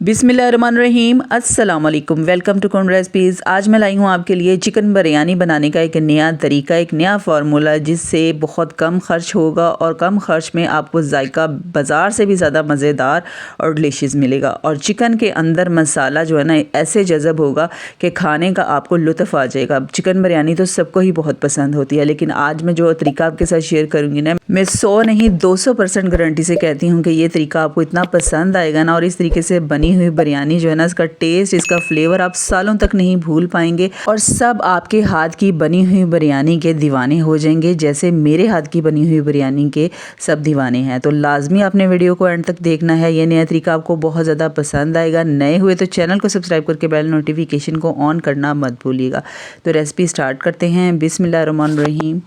बिस्मिल्लाहिर्रहमानिर्रहीम अस्सलाम वालेकुम। वेलकम टू कुन रेसिपीज़। आज मैं लाई हूँ आपके लिए चिकन बिरयानी बनाने का एक नया तरीका, एक नया फार्मूला जिससे बहुत कम खर्च होगा और कम खर्च में आपको जायका बाज़ार से भी ज़्यादा मज़ेदार और डिलीशियस मिलेगा। और चिकन के अंदर मसाला जो है ना ऐसे जज़ब होगा कि खाने का आपको लुत्फ़ आ जाएगा। चिकन बिरयानी तो सबको ही बहुत पसंद होती है, लेकिन आज मैं जो तरीका आपके साथ शेयर करूँगी ना, मैं 100 नहीं 200% गारंटी से कहती हूँ कि ये तरीका आपको इतना पसंद आएगा ना, और इस तरीके से बनी हुई बिरयानी जो है ना, इसका टेस्ट, इसका फ्लेवर आप सालों तक नहीं भूल पाएंगे और सब आपके हाथ की बनी हुई बिरयानी के दीवाने हो जाएंगे, जैसे मेरे हाथ की बनी हुई बिरयानी के सब दीवाने हैं। तो लाजमी आपने वीडियो को एंड तक देखना है। ये नया तरीका आपको बहुत ज़्यादा पसंद आएगा। नए हुए तो चैनल को सब्सक्राइब करके बेल नोटिफिकेशन को ऑन करना मत भूलिएगा। तो रेसिपी स्टार्ट करते हैं। बिस्मिल्लाहिर्रहमानिर्रहीम।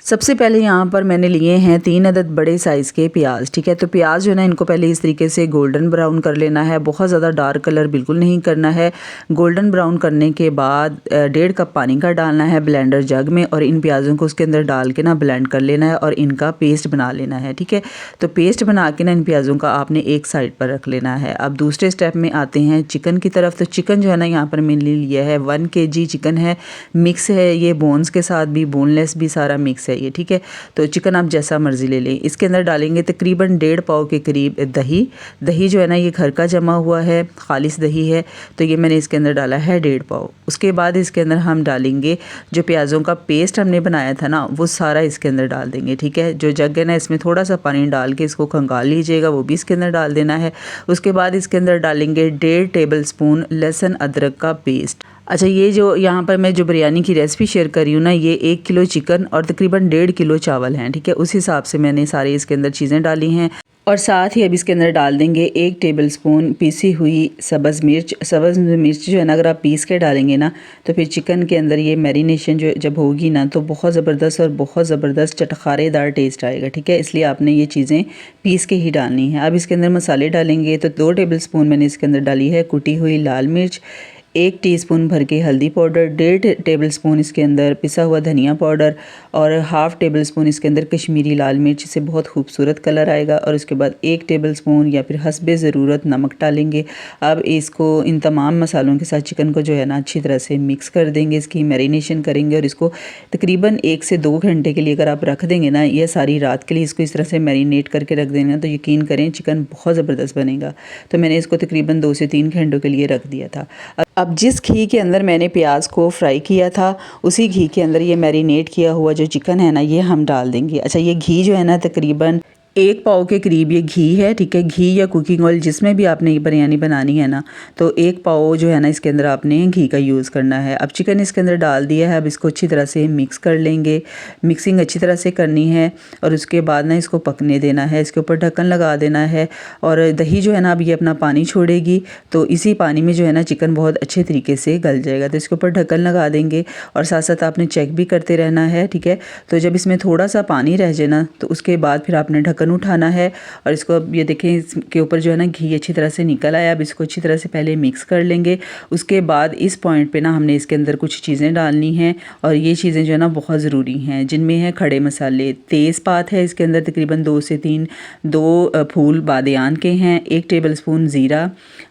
सबसे पहले यहाँ पर मैंने लिए हैं 3 अदद बड़े साइज़ के प्याज। ठीक है, तो प्याज जो है ना, इनको पहले इस तरीके से गोल्डन ब्राउन कर लेना है। बहुत ज़्यादा डार्क कलर बिल्कुल नहीं करना है। गोल्डन ब्राउन करने के बाद 1.5 कप पानी का डालना है ब्लेंडर जग में, और इन प्याज़ों को उसके अंदर डाल के ना ब्लेंड कर लेना है और इनका पेस्ट बना लेना है। ठीक है, तो पेस्ट बना के ना इन प्याज़ों का आपने एक साइड पर रख लेना है। अब दूसरे स्टेप में आते हैं चिकन की तरफ। तो चिकन जो है ना, यहाँ पर मैंने लिया है 1 kg चिकन है। मिक्स है ये, बोन्स के साथ भी, बोनलेस भी, सारा मिक्स है ये। ठीक है, तो चिकन आप जैसा मर्जी ले लें। इसके अंदर डालेंगे तकरीबन 1.5 पाव के करीब दही। दही जो है ना, ये घर का जमा हुआ है, खालिस दही है, तो ये मैंने इसके अंदर डाला है 1.5 पाव। उसके बाद इसके अंदर हम डालेंगे जो प्याज़ों का पेस्ट हमने बनाया था ना, वो सारा इसके अंदर डाल देंगे। ठीक है, जो जग है ना, इसमें थोड़ा सा पानी डाल के इसको खंगाल लीजिएगा, वो भी इसके अंदर डाल देना है। उसके बाद इसके अंदर डालेंगे 1.5 टेबल स्पून लहसुन अदरक का पेस्ट। अच्छा, ये जो यहाँ पर मैं जो बिरयानी की रेसिपी शेयर कर रही हूँ ना, ये 1 किलो चिकन और तकरीबन 1.5 किलो चावल हैं। ठीक है, उस हिसाब से मैंने सारे इसके अंदर चीज़ें डाली हैं। और साथ ही अब इसके अंदर डाल देंगे 1 टेबल स्पून पीसी हुई सब्ज़ मिर्च। सब्ज़ मिर्च जो है ना, अगर आप पीस के डालेंगे ना, तो फिर चिकन के अंदर ये मैरिनेशन जो जब होगी ना, तो बहुत ज़बरदस्त और बहुत ज़बरदस्त चटखारेदार टेस्ट आएगा। ठीक है, इसलिए आपने ये चीज़ें पीस के ही डालनी है। अब इसके अंदर मसाले डालेंगे। तो 2 टेबल स्पून मैंने इसके अंदर डाली है कुटी हुई लाल मिर्च, 1 टीस्पून भर के हल्दी पाउडर, 1.5 टेबल स्पून इसके अंदर पिसा हुआ धनिया पाउडर, और 1/2 टेबल स्पून इसके अंदर कश्मीरी लाल मिर्च से बहुत खूबसूरत कलर आएगा। और उसके बाद 1 टेबल स्पून या फिर हस्बे ज़रूरत नमक डालेंगे। अब इसको इन तमाम मसालों के साथ चिकन को जो है ना अच्छी तरह से मिक्स कर देंगे, इसकी मैरिनेशन करेंगे, और इसको तकरीबन 1 से 2 घंटे के लिए अगर आप रख देंगे ना, ये सारी रात के लिए इसको इस तरह से मैरिनेट करके रख देना, तो यकीन करें चिकन बहुत ज़बरदस्त बनेगा। तो मैंने इसको तकरीबन 2 से 3 घंटों के लिए रख दिया था। अब जिस घी के अंदर मैंने प्याज को फ्राई किया था, उसी घी के अंदर ये मैरिनेट किया हुआ जो चिकन है ना, ये हम डाल देंगे। अच्छा, ये घी जो है ना, तकरीबन 1 पाव के करीब ये घी है। ठीक है, घी या कुकिंग ऑयल जिसमें भी आपने ये बिरयानी बनानी है ना, तो 1 पाव जो है ना, इसके अंदर आपने घी का यूज़ करना है। अब चिकन इसके अंदर डाल दिया है। अब इसको अच्छी तरह से मिक्स कर लेंगे। मिक्सिंग अच्छी तरह से करनी है, और उसके बाद ना इसको पकने देना है। इसके ऊपर ढक्कन लगा देना है, और दही जो है ना, अब ये अपना पानी छोड़ेगी, तो इसी पानी में जो है ना चिकन बहुत अच्छे तरीके से गल जाएगा। तो इसके ऊपर ढक्कन लगा देंगे, और साथ साथ आपने चेक भी करते रहना है। ठीक है, तो जब इसमें थोड़ा सा पानी रह जाए ना, तो उसके बाद फिर आपने ढक्कन उठाना है, और इसको अब ये देखें, इसके ऊपर जो है ना घी अच्छी तरह से निकल आया। अब इसको अच्छी तरह से पहले मिक्स कर लेंगे। उसके बाद इस पॉइंट पे ना हमने इसके अंदर कुछ चीज़ें डालनी हैं, और ये चीज़ें जो है ना बहुत ज़रूरी हैं, जिनमें है खड़े मसाले। तेज़पात है इसके अंदर तकरीबन 2 से 3, 2 फूल बादियान के हैं, 1 टेबल स्पून ज़ीरा,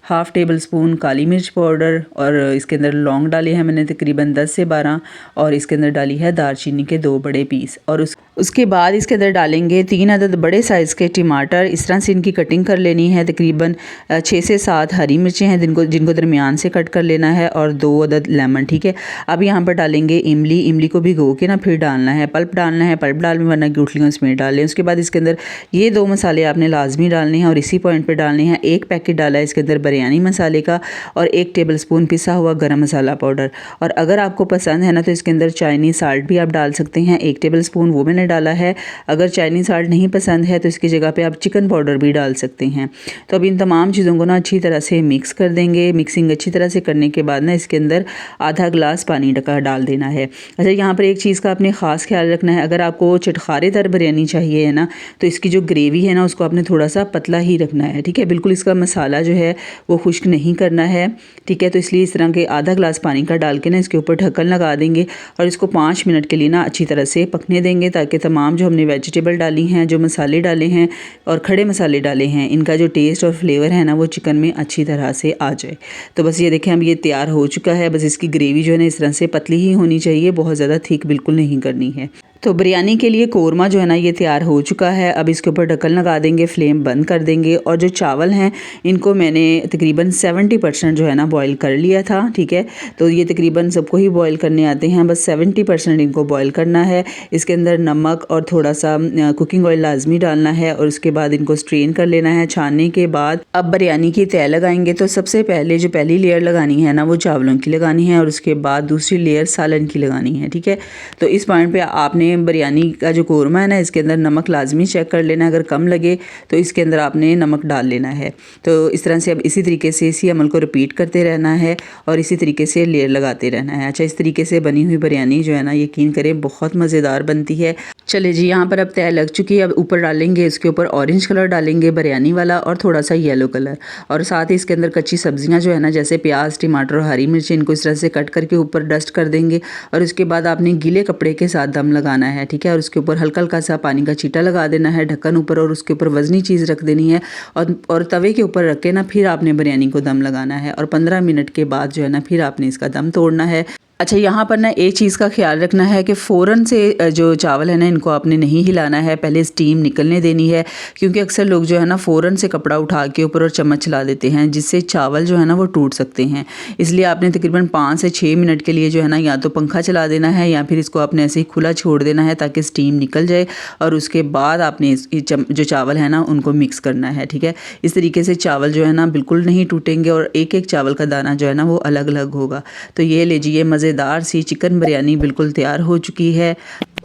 1/2 टेबल स्पून काली मिर्च पाउडर, और इसके अंदर लौंग डाले हैं मैंने तकरीबन 10 से 12, और इसके अंदर डाली है दालचीनी के 2 बड़े पीस। और उसके बाद इसके अंदर डालेंगे 3 अदद बड़े साइज़ के टमाटर। इस तरह से इनकी कटिंग कर लेनी है। तकरीबन 6 से 7 हरी मिर्चें हैं, जिनको दरमियान से कट कर लेना है, और 2 अदद लेमन। ठीक है, अब यहाँ पर डालेंगे इमली। इमली को भिगो के ना फिर डालना है। पल्प डालना है, पल्प डाल में, वरना गुठलियों समेत डाल लें। उसके बाद इसके अंदर ये 2 मसाले आपने लाजमी डालने हैं, और इसी पॉइंट पर डालने हैं। 1 पैकेट डाला है इसके अंदर बिरयानी मसाले का, और 1 टेबल स्पून पिसा हुआ गरम मसाला पाउडर। और अगर आपको पसंद है ना, तो इसके अंदर चाइनीज़ साल्ट भी आप डाल सकते हैं, 1 टेबल स्पून, वो मैंने डाला है। अगर चाइनीज़ साल्ट नहीं पसंद है, तो इसकी जगह पे आप चिकन पाउडर भी डाल सकते हैं। तो अब इन तमाम चीज़ों को ना अच्छी तरह से मिक्स कर देंगे। मिक्सिंग अच्छी तरह से करने के बाद ना इसके अंदर आधा गिलास पानी डाल देना है। अच्छा, यहाँ पर एक चीज़ का आपने ख़ास ख्याल रखना है, अगर आपको चटखारेदार बिरयानी चाहिए है ना, तो इसकी जो ग्रेवी है ना, उसको आपने थोड़ा सा पतला ही रखना है। ठीक है, बिल्कुल इसका मसाला जो है वो खुश्क नहीं करना है। ठीक है, तो इसलिए इस तरह के आधा गिलास पानी का डाल के ना इसके ऊपर ढक्कन लगा देंगे, और इसको 5 मिनट के लिए ना अच्छी तरह से पकने देंगे, ताकि के तमाम जो हमने वेजिटेबल डाली हैं, जो मसाले डाले हैं और खड़े मसाले डाले हैं, इनका जो टेस्ट और फ्लेवर है ना वो चिकन में अच्छी तरह से आ जाए। तो बस ये देखें अब ये तैयार हो चुका है। बस इसकी ग्रेवी जो है ना इस तरह से पतली ही होनी चाहिए, बहुत ज़्यादा थिक बिल्कुल नहीं करनी है। तो बिरयानी के लिए कोरमा जो है ना ये तैयार हो चुका है। अब इसके ऊपर ढक्कन लगा देंगे, फ्लेम बंद कर देंगे और जो चावल हैं इनको मैंने तकरीबन 70% जो है ना बॉईल कर लिया था, ठीक है। तो ये तकरीबन सबको ही बॉईल करने आते हैं, बस 70% इनको बॉईल करना है। इसके अंदर नमक और थोड़ा सा कुकिंग ऑयल लाजमी डालना है और उसके बाद इनको स्ट्रेन कर लेना है। छानने के बाद अब बिरयानी की तय लगाएंगे। तो सबसे पहले जो पहली लेयर लगानी है ना वो चावलों की लगानी है और उसके बाद दूसरी लेयर सालन की लगानी है, ठीक है। तो इस पॉइंट पे आपने बिरयानी का जो कोरमा है ना इसके अंदर नमक लाजमी चेक कर लेना, अगर कम लगे तो इसके अंदर आपने नमक डाल लेना है। तो इस तरह से अब इसी तरीके से इसी अमल को रिपीट करते रहना है और इसी तरीके से लेयर लगाते रहना है। अच्छा, इस तरीके से बनी हुई बिरयानी जो है ना यकीन करें बहुत मज़ेदार बनती है। चले जी, यहाँ पर अब तय लग चुकी है। अब ऊपर डालेंगे, इसके ऊपर ऑरेंज कलर डालेंगे बिरयानी वाला और थोड़ा सा येलो कलर, और साथ ही इसके अंदर कच्ची सब्जियां जो है ना जैसे प्याज, टमाटर और हरी मिर्च, इनको इस तरह से कट करके ऊपर डस्ट कर देंगे और इसके बाद आपने गीले कपड़े के साथ दम लगाना है, ठीक है। और उसके ऊपर हल्का हल्का सा पानी का छींटा लगा देना है, ढक्कन ऊपर, और उसके ऊपर वजनी चीज़ रख देनी है और तवे के ऊपर रख के ना फिर आपने बिरयानी को दम लगाना है और 15 मिनट के बाद जो है ना फिर आपने इसका दम तोड़ना है। अच्छा, यहाँ पर ना एक चीज़ का ख्याल रखना है कि फ़ौरन से जो चावल है ना इनको आपने नहीं हिलाना है, पहले स्टीम निकलने देनी है, क्योंकि अक्सर लोग जो है ना फ़ौरन से कपड़ा उठा के ऊपर और चम्मच चला देते हैं जिससे चावल जो है ना वो टूट सकते हैं। इसलिए आपने तकरीबन 5 से 6 मिनट के लिए जो है ना या तो पंखा चला देना है या फिर इसको आपने ऐसे ही खुला छोड़ देना है ताकि स्टीम निकल जाए और उसके बाद आपने जो चावल है ना उनको मिक्स करना है, ठीक है। इस तरीके से चावल जो है ना बिल्कुल नहीं टूटेंगे और एक एक चावल का दाना जो है ना वो अलग अलग होगा। तो ये लीजिए, मज़ेदार सी चिकन बिरयानी बिल्कुल तैयार हो चुकी है।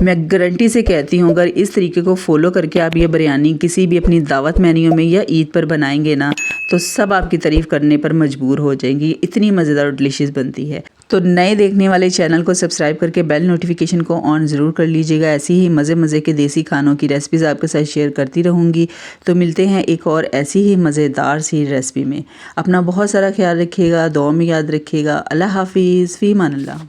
मैं गारंटी से कहती हूँ अगर इस तरीके को फॉलो करके आप ये बिरयानी किसी भी अपनी दावत मेन्यू में या ईद पर बनाएंगे ना तो सब आपकी तारीफ़ करने पर मजबूर हो जाएंगी, इतनी मज़ेदार और डिलीशियस बनती है। तो नए देखने वाले चैनल को सब्सक्राइब करके बेल नोटिफिकेशन को ऑन ज़रूर कर लीजिएगा। ऐसी ही मज़े मज़े के देसी खानों की रेसिपीज़ आपके साथ शेयर करती रहूँगी। तो मिलते हैं एक और ऐसी ही मज़ेदार सी रेसिपी में। अपना बहुत सारा ख्याल रखिएगा, दुआ में याद रखिएगा। अल्लाह हाफिज़, फ़ी अमान अल्लाह।